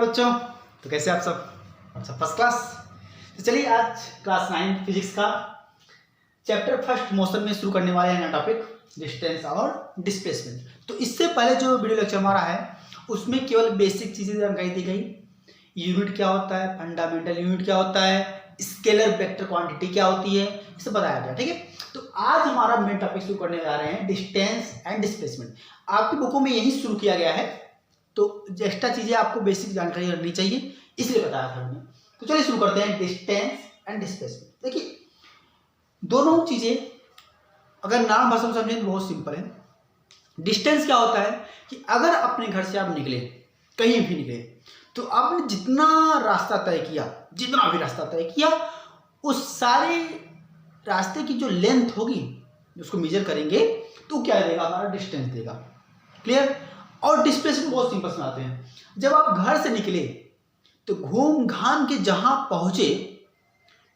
बच्चों, तो कैसे आप सब? अच्छा, फर्स्ट क्लास। तो चलिए आज क्लास 9 फिजिक्स का चैप्टर फर्स्ट मोशन में शुरू करने वाले हैं नया टॉपिक, डिस्टेंस और डिस्प्लेसमेंट। तो इससे पहले जो वीडियो लेक्चर हमारा है उसमें केवल बेसिक चीज़ें जानकारी दी गई। यूनिट क्या होता है, फंडामेंटल यूनिट क्या होता है, स्केलर वेक्टर क्वांटिटी क्या होती है, इसे बताया गया। ठीक है, तो आज हमारा मेन टॉपिक शुरू करने जा रहे हैं डिस्टेंस एंड डिस्प्लेसमेंट। आपकी बुकों में यही शुरू किया गया है, तो एक्स्ट्रा चीजें आपको बेसिक जानकारी रखनी चाहिए, इसलिए बताया था हमने। तो चलिए शुरू करते हैं डिस्टेंस एंड डिस्प्लेसमेंट। देखिए दोनों चीजें अगर नाम भाषा में समझें तो बहुत सिंपल है। डिस्टेंस क्या होता है कि अगर अपने घर से आप निकले, कहीं भी निकले, तो आपने जितना रास्ता तय किया, जितना भी रास्ता तय किया, उस सारे रास्ते की जो लेंथ होगी उसको मेजर करेंगे तो क्या देगा, हमारा डिस्टेंस देगा। क्लियर? और डिस्प्लेसमेंट बहुत सिंपल सुनाते हैं। जब आप घर से निकले तो घूम घाम के जहां पहुंचे,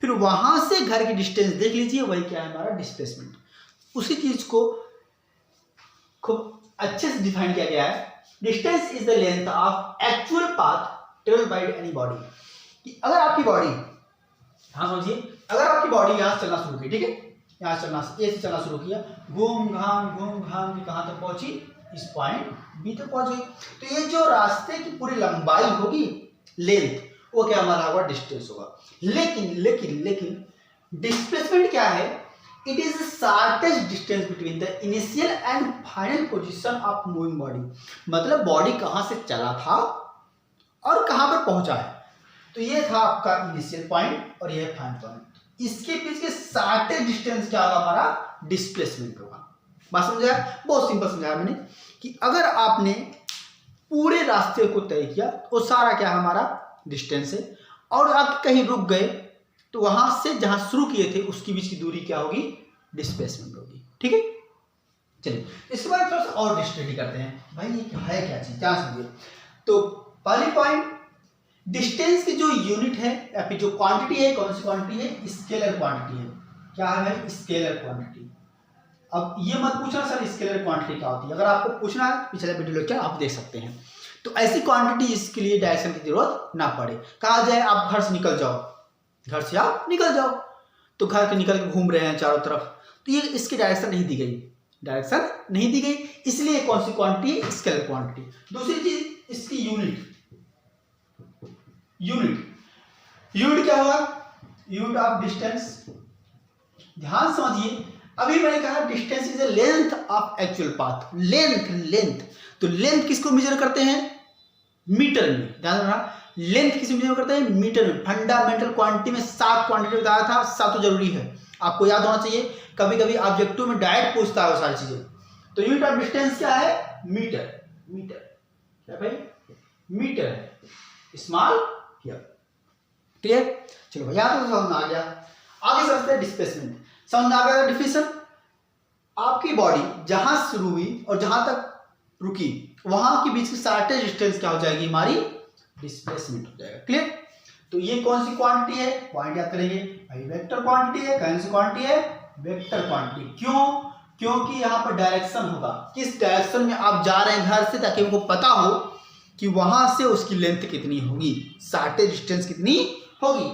फिर वहां से घर की डिस्टेंस देख लीजिए, वही क्या है, हमारा डिस्प्लेसमेंट। उसी चीज को खूब अच्छे से डिफाइन किया गया है। Distance is the length of actual path travelled by any body. कि अगर आपकी बॉडी, हाँ समझिए, अगर आपकी बॉडी यहां से चलना शुरू की, ठीक है, यहां चलना, ए से चलना शुरू किया, घूम घाम के कहां तक पहुंची, इस पॉइंट बी तक पहुंच गई, तो ये जो रास्ते की पूरी लंबाई होगी, लेंथ, वो क्या हमारा होगा, डिस्टेंस होगा। लेकिन डिस्प्लेसमेंट क्या है? It is shortest distance between the initial and final position of moving body. मतलब बॉडी कहां से चला था और कहां पर पहुंचा है। तो ये था आपका इनिशियल पॉइंट और ये फाइनल पॉइंट। इसके बीच के शॉर्टेस्ट डिस्टेंस क्या होगा, हमारा डिस्प्लेसमेंट होगा। बात समझा? बहुत सिंपल समझाया मैंने कि अगर आपने पूरे रास्ते को तय किया तो सारा क्या हमारा डिस्टेंस है, और आप कहीं रुक गए तो वहां से जहां शुरू किए थे उसके बीच की दूरी क्या होगी, डिस्प्लेसमेंट होगी। ठीक है, चलिए इसके बाद थोड़ा सा और स्टडी करते हैं। भाई ये है क्या चीज, क्या समझिए। तो पहली पॉइंट, डिस्टेंस की जो यूनिट है या फिर जो क्वांटिटी है, कौन सी क्वांटिटी है, स्केलर क्वांटिटी है। क्या है भाई, स्केलर क्वांटिटी। अब ये मत पूछना सर स्केलर क्वांटिटी क्या होती है, अगर आपको पूछना है पिछले वीडियो लेक्चर आप देख सकते हैं। तो ऐसी क्वांटिटी जिसके लिए डायरेक्शन की जरूरत ना पड़े। कहा जाए आप घर से निकल जाओ, घर से आप निकल जाओ, तो घर के निकल के घूम रहे हैं चारों तरफ, तो ये इसकी डायरेक्शन नहीं दी गई, इसलिए कौन सी क्वांटिटी, स्केलर क्वांटिटी। दूसरी चीज इसकी यूनिट क्या होगा, यूनिट ऑफ डिस्टेंस। ध्यान समझिए, अभी मैंने कहा distance is the length of actual path. Length, तो लेंथ किसको मेजर करते हैं, मीटर में। ध्यान रखना, लेंथ किसको मेजर करते हैं, मीटर में। फंडामेंटल क्वांटिटी में 7 क्वांटिटी बताया था, 7 तो जरूरी है, आपको याद होना चाहिए। कभी कभी ऑब्जेक्टिव में डायरेक्ट पूछता है वो सारी चीजें। तो यूनिट ऑफ डिस्टेंस क्या है, मीटर क्या भाई, मीटर है, स्मॉल किया। क्लियर? चलो भैया तो समझ में आ गया। आगे समझते हैं डिस्प्लेसमेंट। समझ में आ गया डिफिनेशन। आपकी बॉडी जहां शुरू हुई और जहां तक रुकी, वहां के बीच की शॉर्टेस्ट डिस्टेंस क्या हो जाएगी, हमारी डिस्प्लेसमेंट हो जाएगा। क्लियर? तो ये कौन सी क्वांटिटी है, पॉइंट याद करेंगे भाई, वेक्टर क्वांटिटी है। कौन सी क्वांटिटी है, वेक्टर क्वांटिटी। क्यों? क्योंकि यहां पर डायरेक्शन होगा, किस डायरेक्शन में आप जा रहे हैं घर से, ताकि उनको पता हो कि वहां से उसकी लेंथ कितनी होगी, शॉर्टेस्ट डिस्टेंस कितनी होगी।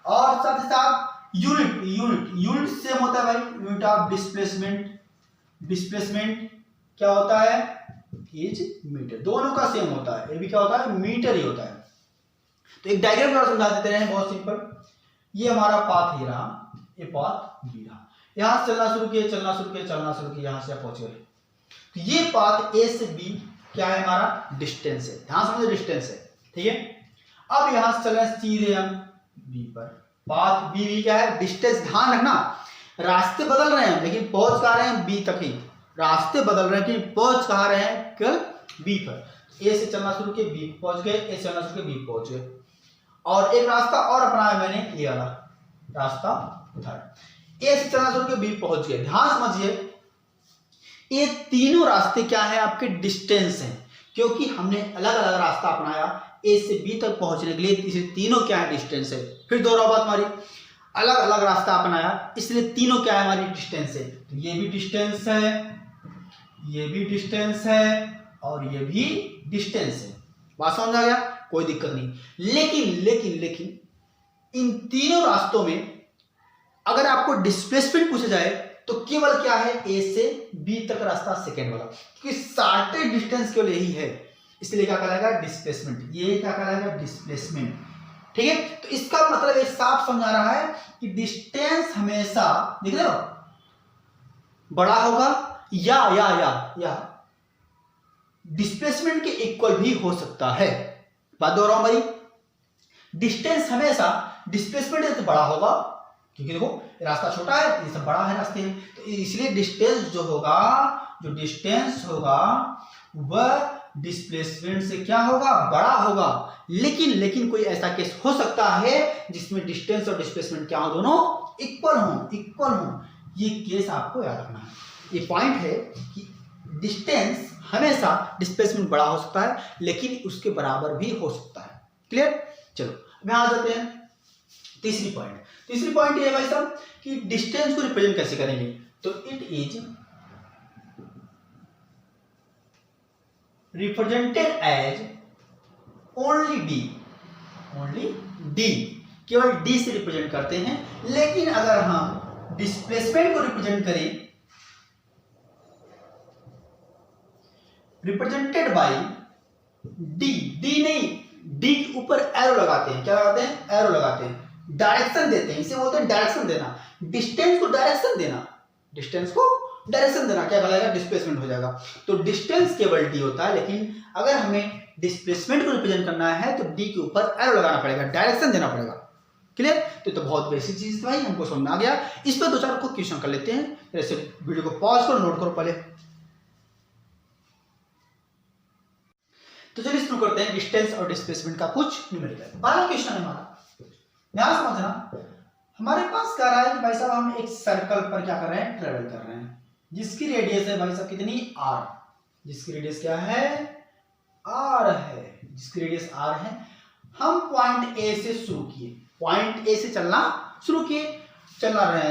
और साथ ही साथ यूनिट सेम होता है भाई, यूनिट ऑफ डिस्प्लेसमेंट क्या होता है, इज मीटर। दोनों का सेम होता है, ये भी क्या होता है, मीटर ही होता है। तो एक डायग्राम द्वारा समझा देते हैं, बहुत सिंपल। ये हमारा पाथ ही रहा, ये पाथ बी रहा, यहां से चलना शुरू किए, यहां से पहुंचे। तो ये पाथ ए से बी क्या है, हमारा डिस्टेंस है। ध्यान समझो, डिस्टेंस है। ठीक है, अब यहां से चल रहे हैं सीधे हम बी पर, पाथ बी क्या है, डिस्टेंस। ध्यान रखना, रास्ते बदल रहे हैं लेकिन पहुंच कहां रहे हैं, बी तक ही। रास्ते बदल रहे हैं कि पहुंच कहां रहे हैं, केवल बी पर। ए से चलना शुरू किए, बी पहुंच गए, ए से चलना शुरू किए, बी पहुंच गए। और एक रास्ता और अपनाया मैंने, ये वाला रास्ता उधर, ए से चलना शुरू किए, बी पहुंच गए। ध्यान समझिए, ये तीनों रास्ते क्या है, आपके डिस्टेंस हैं, क्योंकि हमने अलग अलग रास्ता अपनाया ए से बी तक पहुंचने के लिए, इसलिए तीनों क्या है, डिस्टेंस है। फिर दोहराओ बात हमारी, अलग अलग रास्ता अपनाया इसलिए तीनों क्या है, हमारी डिस्टेंस है। तो ये भी डिस्टेंस है, ये भी डिस्टेंस है, और ये भी डिस्टेंस है। बात समझ आ गया? कोई दिक्कत नहीं। लेकिन लेकिन लेकिन इन तीनों रास्तों में अगर आपको डिस्प्लेसमेंट पूछा जाए तो केवल क्या है, ए से बी तक रास्ता सेकेंड वाला, क्योंकि शॉर्टेस्ट डिस्टेंस केवल यही है, इसलिए क्या कहलाएगा, डिस्प्लेसमेंट। ये क्या कहलाएगा, डिस्प्लेसमेंट। ठीक है, तो इसका मतलब ये साफ समझा रहा है कि डिस्टेंस हमेशा देख रहे हो बड़ा होगा या डिस्प्लेसमेंट के इक्वल भी हो सकता है। बात दोहराऊं भाई, डिस्टेंस हमेशा डिस्प्लेसमेंट से बड़ा होगा, क्योंकि देखो रास्ता छोटा है, ये सब बड़ा है रास्ते में, तो इसलिए डिस्टेंस जो होगा, जो डिस्टेंस होगा वह डिस्प्लेसमेंट से क्या होगा, बड़ा होगा। लेकिन कोई ऐसा केस हो सकता है जिसमें डिस्टेंस और डिस्प्लेसमेंट क्या हो, दोनों इक्वल हो। ये केस आपको याद रखना है। ये पॉइंट है कि डिस्टेंस हमेशा डिस्प्लेसमेंट बड़ा हो सकता है, लेकिन उसके बराबर भी हो सकता है। क्लियर? चलो अब यहां आ जाते हैं तीसरी पॉइंट ये है भाई साहब कि डिस्टेंस को रिप्रेजेंट कैसे करेंगे। तो it is represented as only D, केवल डी से रिप्रेजेंट करते हैं। लेकिन अगर हम डिस्प्लेसमेंट को रिप्रेजेंट करें, रिप्रेजेंटेड बाय डी नहीं, डी के ऊपर एरो लगाते हैं। क्या लगाते हैं, एरो लगाते हैं, डायरेक्शन देते हैं, इसे बोलते हैं डायरेक्शन देना। डिस्टेंस को डायरेक्शन देना क्या कहलाएगा, डिस्प्लेसमेंट हो जाएगा। तो डिस्टेंस केवल डी होता है, लेकिन अगर हमें डिस्प्लेसमेंट को रिप्रेजेंट करना है तो डी के ऊपर एरो लगाना पड़ेगा, डायरेक्शन देना पड़ेगा। क्लियर? तो बहुत बेसिक चीज भाई, हमको समझ में आ गया। इस पर दो चार को क्वेश्चन कर लेते हैं, जैसे वीडियो को पॉज करो, नोट करो पहले। तो चलिए शुरू करते हैं डिस्टेंस और डिस्प्लेसमेंट का कुछ न्यूमेरिकल। पहला क्वेश्चन है हमारा, ध्यान समझना। हमारे पास कह रहा है कि भाई साहब हम एक सर्कल पर क्या कर रहे हैं, ट्रेवल कर रहे हैं, जिसकी रेडियस है भाई साहब कितनी, आर। जिसकी रेडियस क्या है, आर है, जिसकी रेडियस आर है। हम पॉइंट ए से शुरू किए, पॉइंट ए से चलना शुरू किए, चल रहे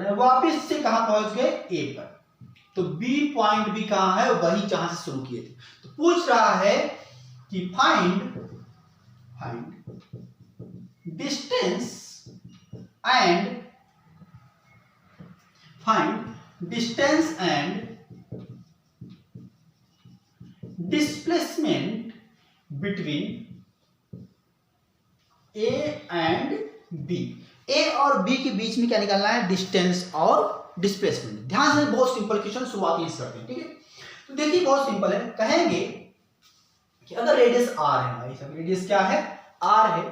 हैं, वापिस से कहां पहुंच गए, ए पर। तो बी पॉइंट भी कहां है, वही जहां से शुरू किए थे। तो पूछ रहा है कि find distance and displacement between A and B. A और बी के बीच में क्या निकालना है, डिस्टेंस और डिस्प्लेसमेंट। ध्यान से, बहुत सिंपल क्वेश्चन शुरुआती से करते हैं। ठीक है, तो देखिए बहुत सिंपल है। कहेंगे कि अगर रेडियस आर है, भाई सब रेडियस क्या है, आर है,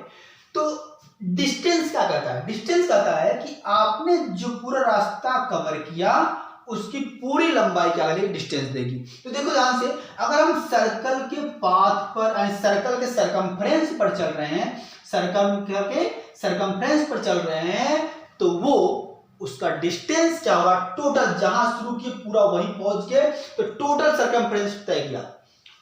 तो डिस्टेंस क्या कहता है, डिस्टेंस कहता है कि आपने जो पूरा रास्ता कवर किया उसकी पूरी लंबाई क्या करेगी, डिस्टेंस देगी। तो देखो ध्यान से, अगर हम सर्कल के पाथ पर, सर्कल के सरकमफ्रेंस पर चल रहे हैं, सरकमफ्रेंस पर चल रहे हैं, तो वो उसका डिस्टेंस क्या होगा, टोटल जहां शुरू किए पूरा वहीं पहुंच गए, तो टोटल सरकमफ्रेंस तय किया।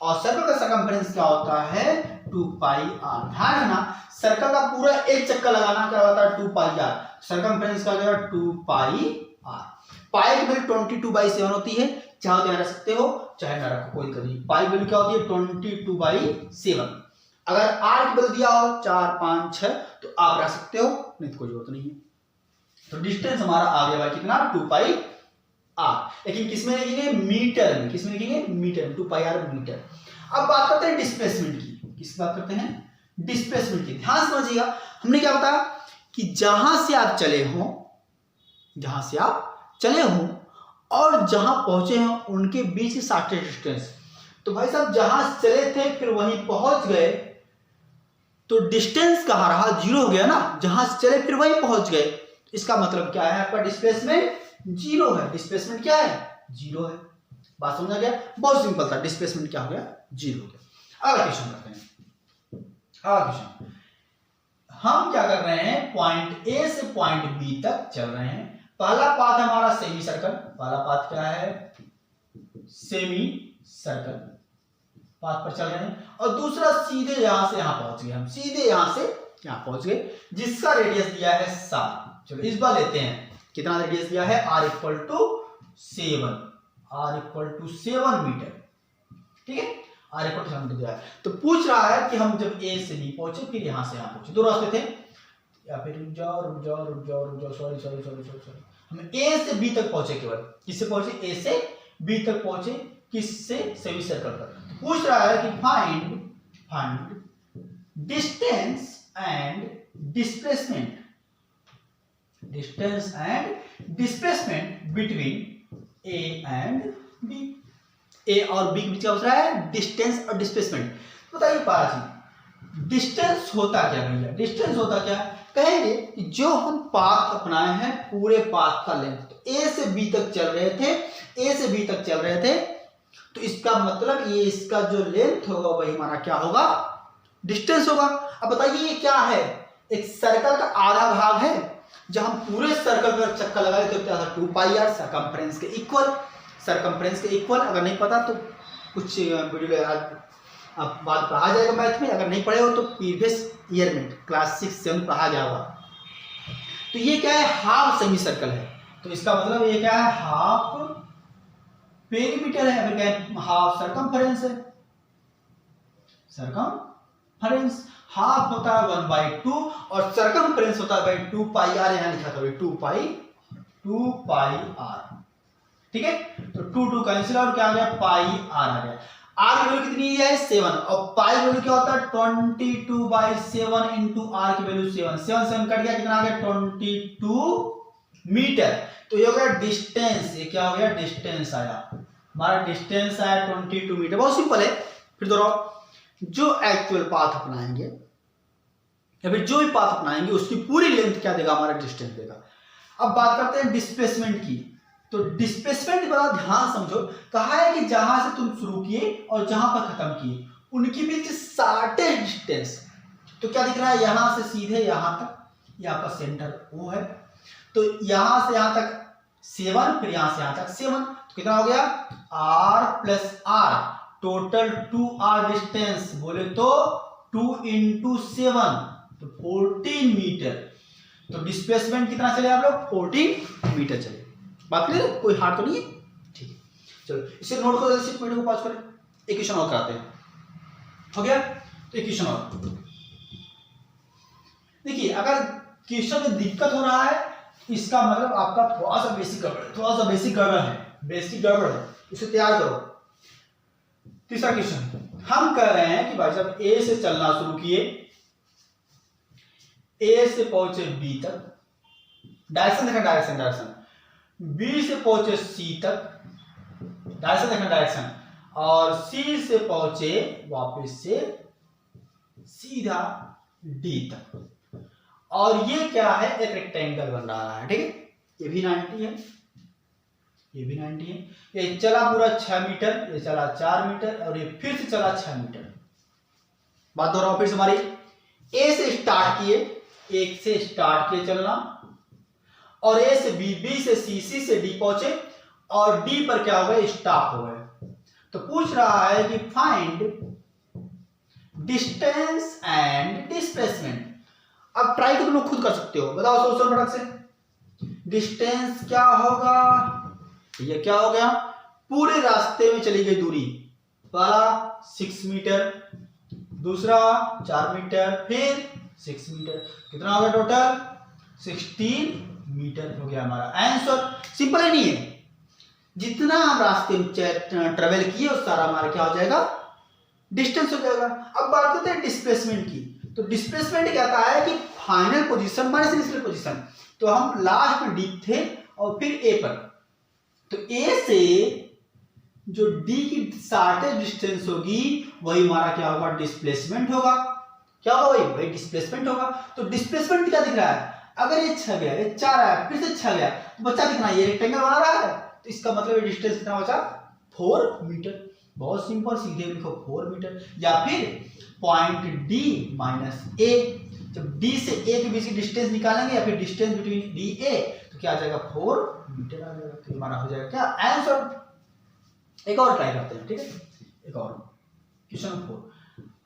और सर्कल का सरकमफ्रेंस क्या होता है, 2 पाई आर। ध्यान रखना, सर्कल का पूरा एक चक्कर लगाना क्या होता है, 2 पाई आर। सरकमफ्रेंस का क्या है, 2 पाई आर। पाई की वैल्यू 22/7 होती है, चाहे तो रख सकते हो चाहे ना रखो, कोई कभी। पाई वैल्यू क्या होती है, 22/7। अगर आर की वैल्यू दिया हो 4, 5, 6 तो आप रख सकते हो, नहीं तो कोई जरूरत नहीं है। तो डिस्टेंस हमारा आ गया भाई कितना, 2 पाई आर। लेकिन किसमें लिखेंगे, मीटर में। किसमें लिखेंगे, मीटर में, 2 पाई आर मीटर। अब बात करते हैं डिस्प्लेसमेंट की। किसकी बात करते हैं, डिस्प्लेसमेंट की। ध्यान समझिएगा, हमने क्या बताया कि जहां से आप चले हो और जहां पहुंचे हो उनके बीच की शॉर्टेस्ट डिस्टेंस। तो भाई साहब जहां चले थे फिर वहीं पहुंच गए, तो डिस्टेंस कहां रहा, 0 हो गया ना। जहां से चले फिर वहीं पहुंच गए, इसका मतलब क्या है, आपका डिस्प्लेसमेंट 0 है। डिस्प्लेसमेंट क्या है, 0 है। बात समझा गया, बहुत सिंपल था। डिस्प्लेसमेंट क्या हो गया, 0 हो गया। अगला क्वेश्चन करते हैं। अगला क्वेश्चन, हम क्या कर रहे हैं, पॉइंट ए से पॉइंट बी तक चल रहे हैं। पहला पाथ हमारा सेमी सर्कल, पहला पाथ क्या है, सेमी सर्कल पाथ पर चल रहे हैं। और दूसरा सीधे यहां से यहां पहुंच गए, हम सीधे यहां से यहां पहुंच गए, जिसका रेडियस दिया है 7। चलो इस बार लेते हैं, कितना रेडियस दिया है, r = 7 मीटर। ठीक है, r इक्वल 7 मीटर दिया है। तो पूछ रहा है कि हम जब a से b पहुंचे फिर यहां से यहां पहुंचे, दो रास्ते थे, या फिर रुक जाओ, सॉरी, हम a से b तक पहुंचे, केवल किससे पहुंचे, a से b तक पहुंचे, किससे, सेमी सर्कल पर। तो पूछ रहा है कि find distance and displacement between a and b। a और b के बीच क्या हो रहा है, डिस्टेंस और डिस्प्लेसमेंट। बताइए पहला चीज, डिस्टेंस होता क्या भैया, डिस्टेंस होता क्या, कहेंगे कि जो हम पाथ अपनाए हैं पूरे पाथ का लेंथ, तो a से b तक चल रहे थे, तो इसका मतलब ये इसका जो लेंथ होगा वही हमारा क्या होगा, डिस्टेंस होगा। अब बताइए ये क्या है, एक सर्कल का आधा भाग है, जब हम पूरे सर्कल पर चक्कर लगाए तो क्या था, 2πr सरकमफ्रेंस के इक्वल। अगर नहीं पता तो कुछ वीडियो अब बात पढ़ा जाएगा मैथ में, अगर नहीं पढ़े हो तो प्रीवियस ईयर में क्लास 6-7 पढ़ा गया होगा। तो ये क्या है, हाफ सेमी सर्कल है, तो इसका मतलब ये क्या है, हाफ पेरीमीटर है, फिर क्या है, हाफ सरकमफ्रेंस है। सरकमफ्रेंस हाफ होता है 1/2 और सरकमफ्रेंस होता है 2πr, यहां लिखा था 2πr, ठीक है। तो 2 कैंसिल और क्या आ गया, πr आ गया। r की वैल्यू कितनी है, 7, और पाई वैल्यू क्या होता है, 22/7 इंटू r की वैल्यू 7 कट गया, कितना आ गया, 22 मीटर। तो ये हो गया डिस्टेंस, ये क्या हो गया, डिस्टेंस आया, हमारा डिस्टेंस आया 22 मीटर। बहुत सिंपल है। फिर दोहराओ, जो एक्चुअल पाथ अपनाएंगे या फिर जो भी पाथ अपनाएंगे उसकी पूरी लेंथ क्या देगा, हमारा डिस्टेंस देगा। अब बात करते हैं डिस्प्लेसमेंट की। तो डिस्प्लेसमेंट बड़ा ध्यान समझो, कहा है कि जहां से तुम शुरू किए और जहां पर खत्म किए उनके बीच शॉर्टेस्ट डिस्टेंस, तो क्या दिख रहा है, यहां से सीधे यहां तक, यहाँ पर सेंटर O है, तो यहां से यहां तक 7, फिर यहां से यहां तक 7, तो कितना हो गया, r plus r, total 2r distance, बोले तो 2 × 7 तो 14 मीटर। तो डिस्प्लेसमेंट कितना चले आप लोग, 14 मीटर चले। बात क्लियर है, कोई हार्ड तो नहीं है, ठीक है। चलो इसे नोट करो, इस वीडियो को पॉज करें, एक क्वेश्चन और कराते हैं, हो गया। तो एक क्वेश्चन और देखिए, अगर क्वेश्चन में दिक्कत हो रहा है इसका मतलब आपका थोड़ा सा बेसिक गड़बड़ है, इसे तैयार करो। तीसरा क्वेश्चन, हम कह रहे हैं कि भाई साहब ए से चलना शुरू किए, ए से पहुंचे बी तक, डायरेक्शन देखना, डायरेक्शन बी से पहुंचे सी तक, डायरेक्शन देखना, डायरेक्शन, और सी से पहुंचे वापस से सीधा डी तक, और ये क्या है, एक रेक्टेंगल बन रहा है, ठीक है। ये भी 90 है, ये भी 90 है, ये चला पूरा 6 मीटर, ये चला 4 मीटर, और ये फिर से चला 6 मीटर। बात दोहराओ फिर से हमारी, ए से स्टार्ट किए, एक से स्टार्ट किए चलना, और ए से बी, बी से सी, सी से डी पहुंचे, और डी पर क्या हो गए, स्टॉप हो गए। तो पूछ रहा है कि फाइंड डिस्टेंस एंड डिस्प्लेसमेंट। अब ट्राई तो तुम लोग खुद कर सकते हो, बताओ सोचो फटाक से। डिस्टेंस क्या होगा, ये क्या हो गया, पूरे रास्ते में चली गई दूरी, पहला 6 मीटर, दूसरा 4 मीटर, फिर 6 मीटर, कितना हो गया टोटल 16 मीटर हो गया हमारा आंसर। सिंपल है, नहीं है, जितना हम रास्ते में ट्रेवल किए उस सारा हमारा क्या हो जाएगा, डिस्टेंस हो जाएगा। अब बात करते हैं डिस्प्लेसमेंट की। तो डिस्प्लेसमेंट कहता है कि final position minus initial position, तो हम लास्ट में डी थे और फिर ए पर, तो ए से जो डी की शॉर्टेस्ट डिस्टेंस होगी वही हमारा क्या होगा, डिस्प्लेसमेंट होगा। क्या होगा भाई, डिस्प्लेसमेंट होगा। तो डिस्प्लेसमेंट क्या दिख रहा है, अगर ये 6 गया, ये 4 आया, फिर से 6 गया, तो बच्चा कितना, ये रेक्टेंगल बना रहा है, तो इसका मतलब डिस्टेंस कितना बचा, 4 मीटर। बहुत सिंपल, सीधे लिखो 4 मीटर, या फिर पॉइंट डी माइनस ए, जब डी से ए के बीच की डिस्टेंस निकालेंगे या फिर डिस्टेंस बिटवीन डी ए, तो क्या आ जाएगा, 4 मीटर आ जाएगा। तो हमारा हो जाएगा क्या, आंसर। एक और ट्राई करते हैं, ठीक है, एक और क्वेश्चन 4।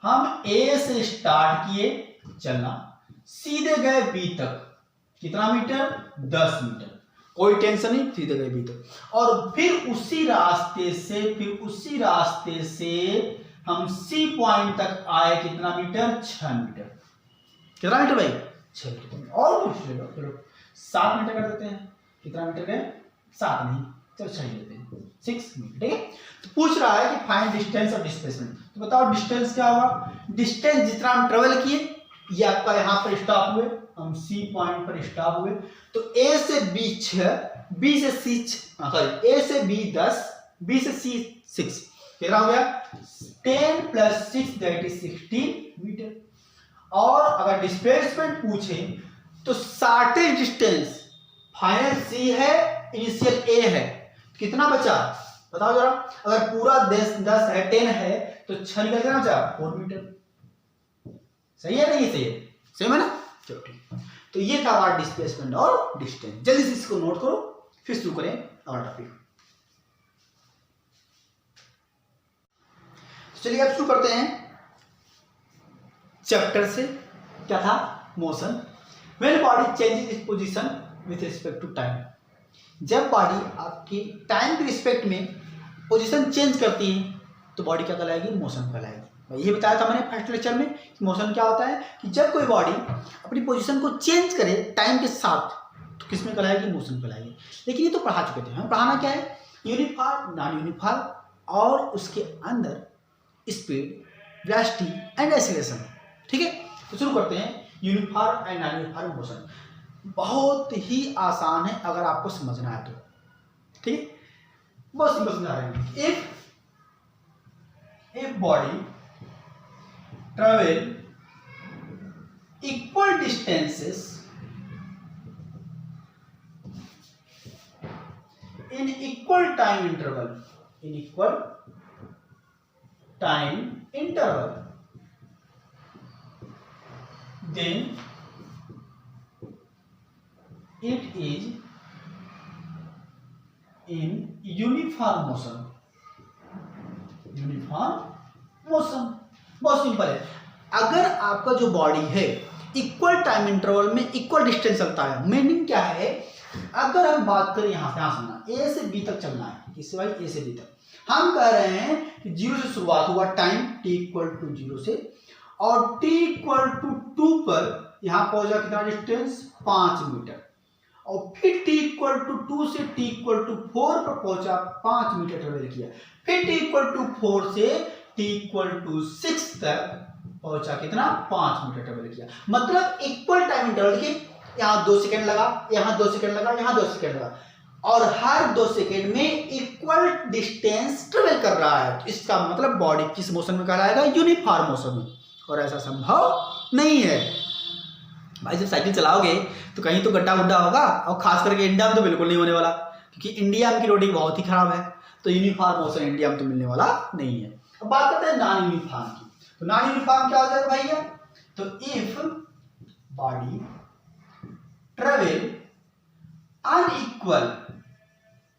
हम ए से स्टार्ट किए चलना, सीधे गए बी तक, कितना मीटर, 10 मीटर, कोई टेंशन नहीं, सीधे गए बी तक, और फिर उसी रास्ते से हम सी पॉइंट तक आए कितना मीटर, 6 मीटर। कितना मीटर भाई, 6 मीटर। और कुछ ले लो, चलो 7 मीटर कर देते हैं। कितना मीटर गए, 7 नहीं, चलो 6 लेते हैं, 6 मीटर। ठीक है, तो पूछ रहा है कि फाइंड डिस्टेंस और डिस्प्लेसमेंट। तो बताओ डिस्टेंस क्या होगा, डिस्टेंस जितना हम ट्रेवल किए, ये आपका यहाँ पर स्टॉप हुए, हम सी पॉइंट पर स्टॉप हुए, तो ए से बी 6, बी से सी, सॉरी ए से बी 10, बी से सी 6, कितना हो गया 10 + 6 दैट इज 16 मीटर। और अगर डिस्प्लेसमेंट पूछे तो शॉर्टेस्ट डिस्टेंस फाइनल सी है, इनिशियल ए है, कितना बचा बताओ जरा। अगर पूरा 10 है, 10 है, तो 6 निकल गया बचा 4 मीटर। सही है नहीं, सही है, सही है ना। चलो ठीक, तो ये था हमारा डिस्प्लेसमेंट और डिस्टेंस। जल्दी से इसको नोट करो, फिर शुरू करें हमारा टॉपिक। चलिए अब शुरू करते हैं चैप्टर से। क्या था, motion. When body changes its position with respect to time, जब बॉडी आपकी टाइम के रिस्पेक्ट में पोजीशन चेंज करती है तो बॉडी क्या कहलाएगी, मोशन कहलाएगी। ये बताया था मैंने फर्स्ट लेक्चर में कि मोशन क्या होता है, कि जब कोई बॉडी अपनी पोजीशन को चेंज करे टाइम के साथ तो किस में कहलाएगी, मोशन कहलाएगी। लेकिन ये तो पढ़ा चुके थे, हम पढ़ाना क्या है, यूनिफॉर्म, नॉन यूनिफॉर्म और उसके अंदर स्पीड, वेलोसिटी एंड एक्सीलरेशन। ठीक है, तो शुरू करते हैं uniform and non uniform motion. बहुत ही आसान है अगर आपको समझना है तो। ठीक है, बहुत सिंपल समझा रहे हैं। If body travel equal distances in equal time interval, in equal time interval, then it is in uniform motion. Uniform motion बहुत सिंपल है। अगर आपका जो बॉडी है इक्वल टाइम इंटरवल में इक्वल डिस्टेंस चलता है, मीनिंग क्या है, अगर हम बात करें यहाँ से, सुनना, ए से बी तक चलना है, किससे भाई, ए से बी तक। हम कह रहे हैं कि 0 से शुरुआत हुआ टाइम t = 0 से, और t = 2 पर यहाँ पहुंचा कितना डिस्टेंस, 5 मीटर, और फिर t = 2 से t = 4 पर पहुंचा 5 मीटर ट्रेवल किया, फिर t = 4 से t = 6 तक पहुंचा कितना, 5 मीटर ट्रेवल किया। मतलब इक्वल टाइम इंटरवल, देखिए यहाँ 2 सेकंड लगा, यहाँ 2 सेकंड लगा, यहाँ 2 सेकंड लगा, और हर 2 सेकंड में इक्वल डिस्टेंस ट्रेवल कर रहा है। तो इसका मतलब बॉडी किस मोशन में कहलाएगा, यूनिफॉर्म मोशन में। और ऐसा संभव नहीं है भाई, जब साइकिल चलाओगे तो कहीं तो गड्ढा गुड्ढा होगा, और खास करके इंडिया में तो बिल्कुल नहीं होने वाला, क्योंकि इंडिया की रोडिंग बहुत ही खराब है। तो यूनिफॉर्म मोशन इंडिया में तो मिलने वाला नहीं है। अब बात करते हैं नॉन यूनिफॉर्म की। तो नॉन यूनिफॉर्म क्या हो जाएगा भैया, तो if body travel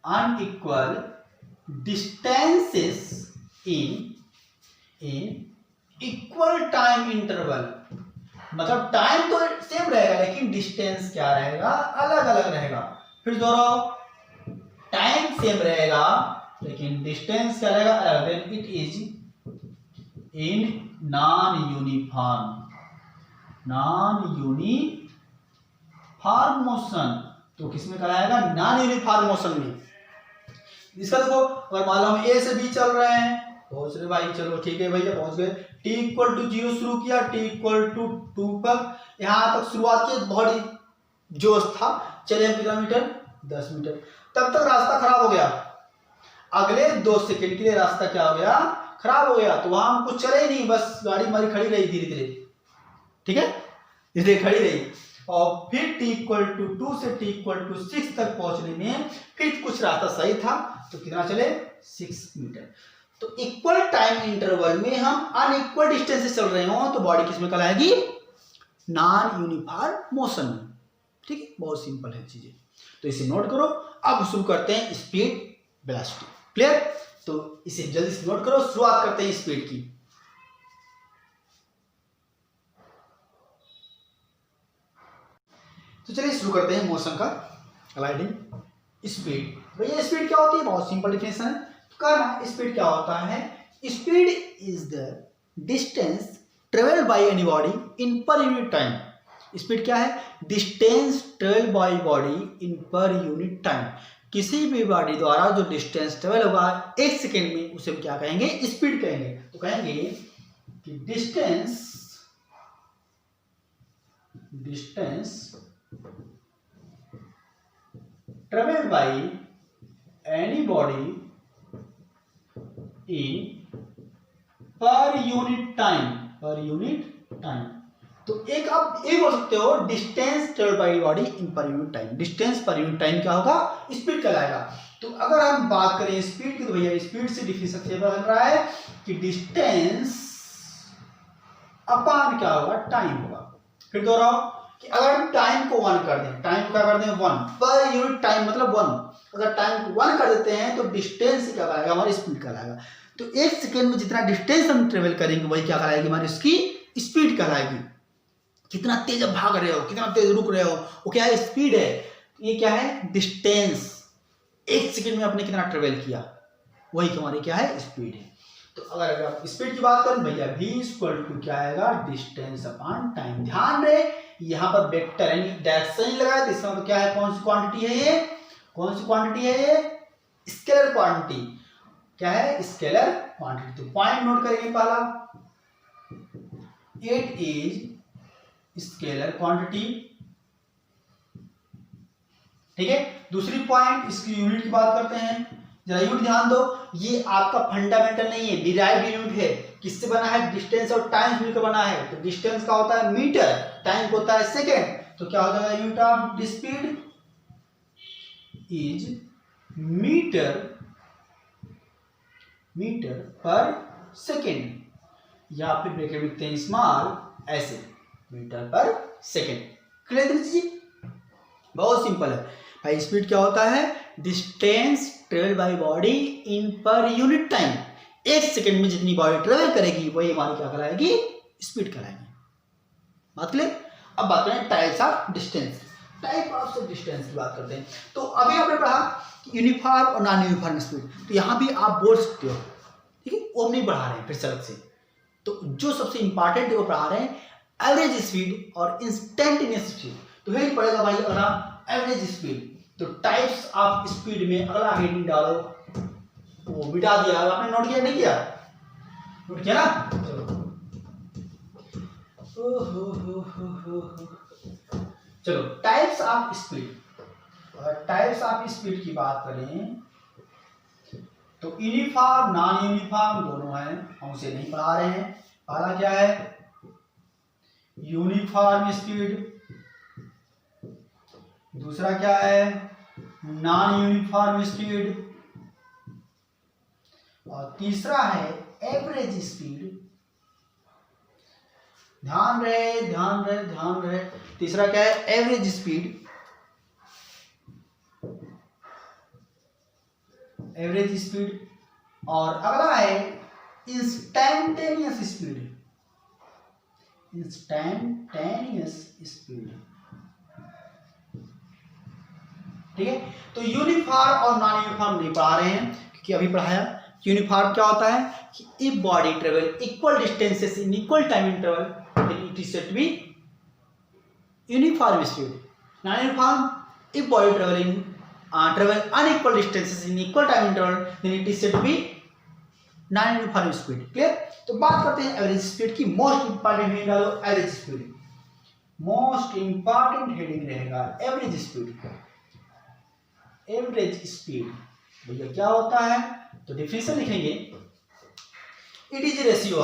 unequal distances in equal time interval, मतलब टाइम तो सेम रहेगा लेकिन डिस्टेंस क्या रहेगा, अलग अलग रहेगा। फिर दोहराओ, टाइम सेम रहेगा लेकिन डिस्टेंस क्या रहेगा, अलग। Then it is in non uniform motion. तो किसमें कहलाएगा, नॉन यूनिफॉर्म मोशन में। इसका देखो, अगर मान लो हम ए से बी चल रहे हैं, पहुंच रहे भाई, चलो ठीक है भैया पहुंच गए, t = 0 शुरू किया, t = 2 पर यहां तक शुरुआत की, बॉडी जोश था, चले हम कितना मीटर, 10 मीटर। तब तक रास्ता खराब हो गया, अगले 2 सेकंड के लिए रास्ता क्या हो गया, खराब हो गया। तो वहां हम कुछ चले ही नहीं, बस गाड़ी हमारी खड़ी रही धीरे धीरे, ठीक है, धीरे खड़ी रही। और फिर t = 2 से t = 6 तक पहुंचने में फिर कुछ रास्ता सही था, तो कितना चले, 6 मीटर। तो इक्वल टाइम इंटरवल में हम अनइक्वल डिस्टेंस से चल रहे हो तो बॉडी किसमें कहलाएगी, नॉन यूनिफॉर्म मोशन में। ठीक है, बहुत सिंपल है चीजें, तो इसे नोट करो। अब शुरू करते हैं स्पीड, वेलोसिटी। क्लियर, तो इसे जल्दी से नोट करो। शुरुआत करते हैं स्पीड की। तो चलिए शुरू करते हैं मोशन का, ग्लाइडिंग। स्पीड, भैया स्पीड क्या होती है, बहुत सिंपल डिफिनेशन है। कहना स्पीड क्या होता है speed is the distance travelled by any body in per unit time. Speed क्या है? Distance travel by body in per unit time. किसी भी बॉडी द्वारा जो डिस्टेंस ट्रेवल होगा 1 सेकेंड में, उसे हम क्या कहेंगे? स्पीड कहेंगे। तो कहेंगे कि distance travelled by any body in per unit time. तो एक आप ये बोल सकते हो distance travelled by body in per unit time. Distance per unit time क्या होगा? स्पीड कहलाएगा। तो अगर हम बात करें स्पीड की, तो भैया स्पीड से डिफिनेशन से पता चल रहा है कि डिस्टेंस अपॉन क्या होगा? टाइम होगा। फिर दोहराओ कि अगर हम टाइम को 1 कर दें, टाइम को क्या कर दें? 1 पर यूनिट टाइम मतलब 1। अगर टाइम को 1 कर देते हैं तो डिस्टेंस क्या कहलाएगा? हमारी स्पीड कहलाएगा। तो 1 सेकेंड में जितना डिस्टेंस हम ट्रेवल करेंगे वही क्या कहलाएगी? हमारी उसकी स्पीड कहलाएगी। कितना तेज आप भाग रहे हो, कितना तेज रुक रहे हो, वो क्या है? स्पीड है। ये क्या है? डिस्टेंस। 1 सेकेंड में आपने कितना ट्रेवल किया, वही हमारी क्या है? स्पीड है। तो अगर आप स्पीड की बात करें भैया, v इक्वल टू क्या आएगा? Distance upon time. ध्यान रहे यहाँ पर वेक्टर यानी डायरेक्शन ही लगाया, तो इसका मतलब क्या है? कौन सी क्वांटिटी है ये? कौन सी क्वांटिटी है ये? Scalar quantity. क्या है? Scalar quantity. तो पॉइंट नोट करेंगे पहला, इट इज स्केलर क्वांटिटी। ठीक है। दूसरी पॉइंट, इसकी यूनिट की बात करते हैं। जरा यूनिट ध्यान दो, ये आपका फंडामेंटल नहीं है, डिराइव्ड यूनिट है। किससे बना है? डिस्टेंस और टाइम मिलकर बना है। तो डिस्टेंस का होता है मीटर, टाइम होता है सेकेंड। तो क्या हो जाएगा? Unit of speed is meter per second, या फिर ब्रैकेट लिखते हैं स्मॉल ऐसे, मीटर पर सेकेंड। क्लियर दीजिए, बहुत सिंपल है भाई। स्पीड क्या होता है? Distance travel by body in per unit time. 1 second में जितनी बॉडी ट्रेवल करेगी वही हमारी क्या कहलाएगी? स्पीड कहलाएगी। बात क्लियर? अब बात करें types of distance. Type of distance की बात करते हैं। तो अभी आपने पढ़ा यूनिफॉर्म और नॉन यूनिफॉर्म स्पीड। तो यहाँ भी आप बोल सकते हो, ठीक है, वो हम नहीं पढ़ा रहे हैं फिर से अलग से। तो जो सबसे इंपॉर्टेंट है वो पढ़ा रहे हैं, एवरेज स्पीड और इंस्टेंटेनियस स्पीड। तो यही पड़ेगा भाई अगला एवरेज स्पीड। तो टाइप्स ऑफ स्पीड में अगला हेडिंग डालो, वो मिटा दिया। आपने नोट किया नहीं किया? नोट किया ना? चलो टाइप्स ऑफ स्पीड। अगर टाइप्स ऑफ स्पीड की बात करें तो यूनिफॉर्म नॉन यूनिफॉर्म दोनों हैं, हम उसे नहीं पढ़ा रहे हैं। पहला क्या है? Uniform speed. दूसरा क्या है? Non uniform speed. और तीसरा है एवरेज स्पीड। ध्यान रहे। तीसरा क्या है? Average speed. और अगला है इंस्टैन्टेनियस स्पीड। ठीक है। तो यूनिफॉर्म और नॉन यूनिफॉर्म नहीं पढ़ा रहे हैं, क्योंकि अभी पढ़ाया। यूनिफॉर्म क्या होता है कि if body travel equal distances in equal time interval then it is said to be uniform speed. Non uniform if body travel unequal distances in equal time interval then it is said to be non uniform speed. Clear? तो बात करते हैं average speed की। Most important heading डालो average speed. Most important heading रहेगा average speed. Average speed भैया क्या होता है? तो डिफिनेशन लिखेंगे, it is ratio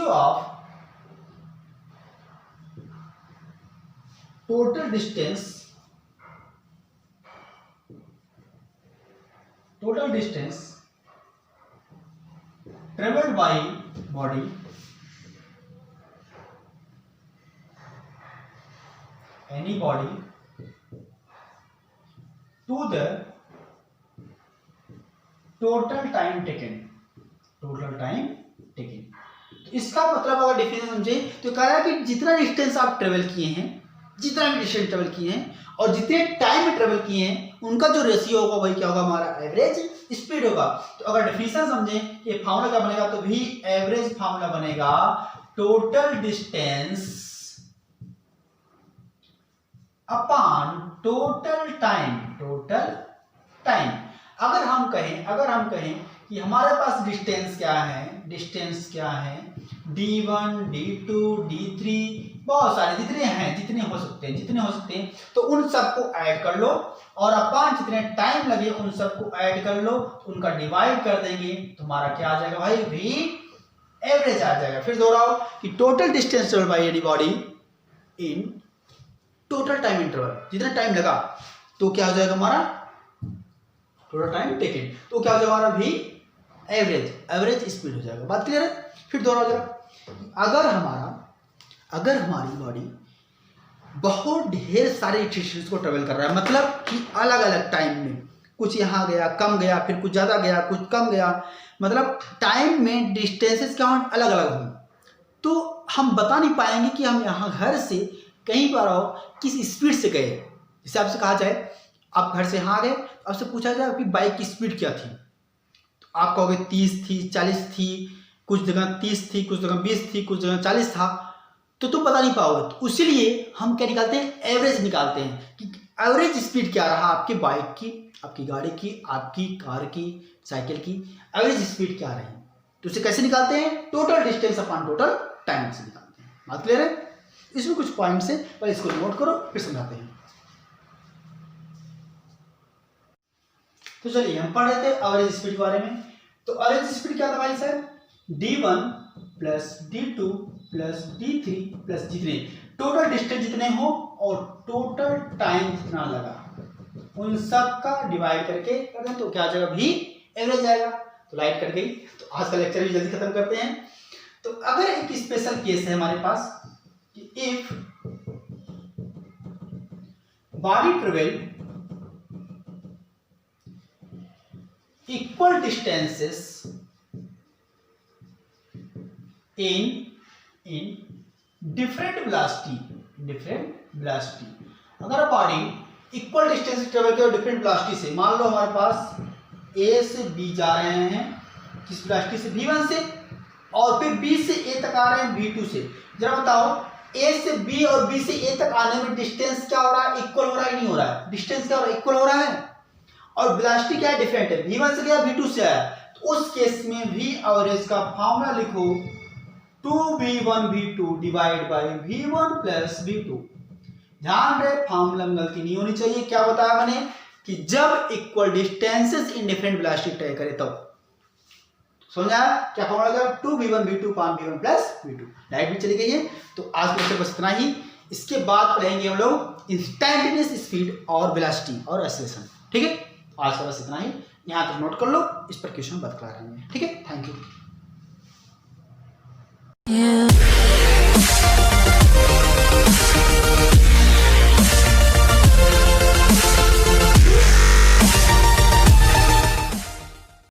of total distance travelled by body any body to the total time taken। तो इसका मतलब अगर डिफिनेशन समझे तो कह रहा है कि जितना डिस्टेंस आप ट्रेवल किए हैं जितना भी डिस्टेंस ट्रेवल किए हैं और जितने टाइम में ट्रेवल किए हैं उनका जो रेशियो होगा वही क्या होगा, हमारा एवरेज स्पीड होगा। तो अगर डेफिनेशन समझें कि फार्मूला क्या बनेगा, तो भी एवरेज फार्मूला बनेगा total distance upon total time. Total time अगर हम कहें कि हमारे पास डिस्टेंस क्या है, d1 d2 d3 बहुत सारे जितने हो सकते हैं तो उन सबको ऐड कर लो और अपॉन जितने टाइम लगे उन सबको ऐड कर लो, उनका डिवाइड कर देंगे तो हमारा क्या आ जाएगा भाई, v एवरेज आ जाएगा। फिर दोहराओ कि total distance travelled by any body in total time interval, जितना टाइम लगा तो क्या हो जाएगा हमारा टोटल टाइम टेकन, तो क्या हो जाएगा हमारा v एवरेज स्पीड हो जाएगा। बात क्लियर है? फिर दोहराओ जरा, अगर हमारी बॉडी बहुत ढेर सारे डिस्टेंस को ट्रेवल कर रहा है, मतलब कि अलग अलग टाइम में कुछ यहाँ गया कम गया, फिर कुछ ज़्यादा गया कुछ कम गया, मतलब टाइम में डिस्टेंसेस क्या हों अलग अलग हों, तो हम बता नहीं पाएंगे कि हम यहाँ घर से कहीं पर आओ किस स्पीड से गए। जैसे आपसे कहा जाए आप घर से यहाँ गए, आपसे पूछा जाए आपकी बाइक की स्पीड क्या थी, तो आप कहोगे 30 थी 40 थी, कुछ जगह 30 थी, कुछ जगह 20 थी, कुछ जगह 40 था, तो तुम बता नहीं पाओगे। तो इसीलिए हम क्या निकालते हैं, एवरेज निकालते हैं कि एवरेज स्पीड क्या रहा आपकी बाइक की, आपकी गाड़ी की, आपकी कार की, साइकिल की एवरेज स्पीड क्या रही। तो उसे कैसे निकालते हैं, total distance upon total time से निकालते हैं। बात क्लियर है? इसमें कुछ पॉइंट्स है, पहले इसको नोट करो फिर समझाते हैं। तो चलिए हम पढ़ रहे थे एवरेज स्पीड के बारे में। तो एवरेज स्पीड क्या था भाई साहब, d1 plus d2 plus d3 plus d3, total distance जितने हो और टोटल टाइम जितना लगा उन सब का डिवाइड करके करें तो क्या आ जाएगा, भी एवरेज आएगा। तो लाइट कट गई, तो आज का लेक्चर भी जल्दी खत्म करते हैं। तो अगर एक स्पेशल केस है हमारे पास कि if body travel equal distances in different velocity, अगर बॉडी इक्वल डिस्टेंस ट्रेवल करे डिफरेंट वेलोसिटी से, मान लो हमारे पास A से B जा रहे हैं किस वेलोसिटी से, V1 से, और फिर B से A तक आ रहे हैं V2 से। जरा बताओ A से B और B से A तक आने में डिस्टेंस क्या हो रहा है, इक्वल हो रहा है नहीं हो रहा है, डिस्टेंस क्या हो रहा है, इक्वल हो रहा है, और वेलोसिटी क्या है, डिफरेंट है, V1 से गया V2 से आया। तो उस केस में V एवरेज का फॉर्मूला लिखो 2V1 V2 divide by V1 plus V2। ध्यान रहे फॉर्मूला में गलती नहीं होनी चाहिए। क्या बताया मैंने कि जब equal distances in different velocity तय करे तब, समझा क्या फॉर्मूला लगा, 2V1 V2 पान V1 प्लस V2। लाइट भी चली गई है। तो आज के लेक्चर बस इतना ही। इसके बाद पढ़ेंगे हम लोग इंस्टैंटेनियस स्पीड और वेलोसिटी और एक्सेलरेशन। ठीक है, आज का बस इतना ही, यहाँ तक नोट कर लो, इस पर क्वेश्चन बतला रहेंगे। ठीक है, थैंक यू।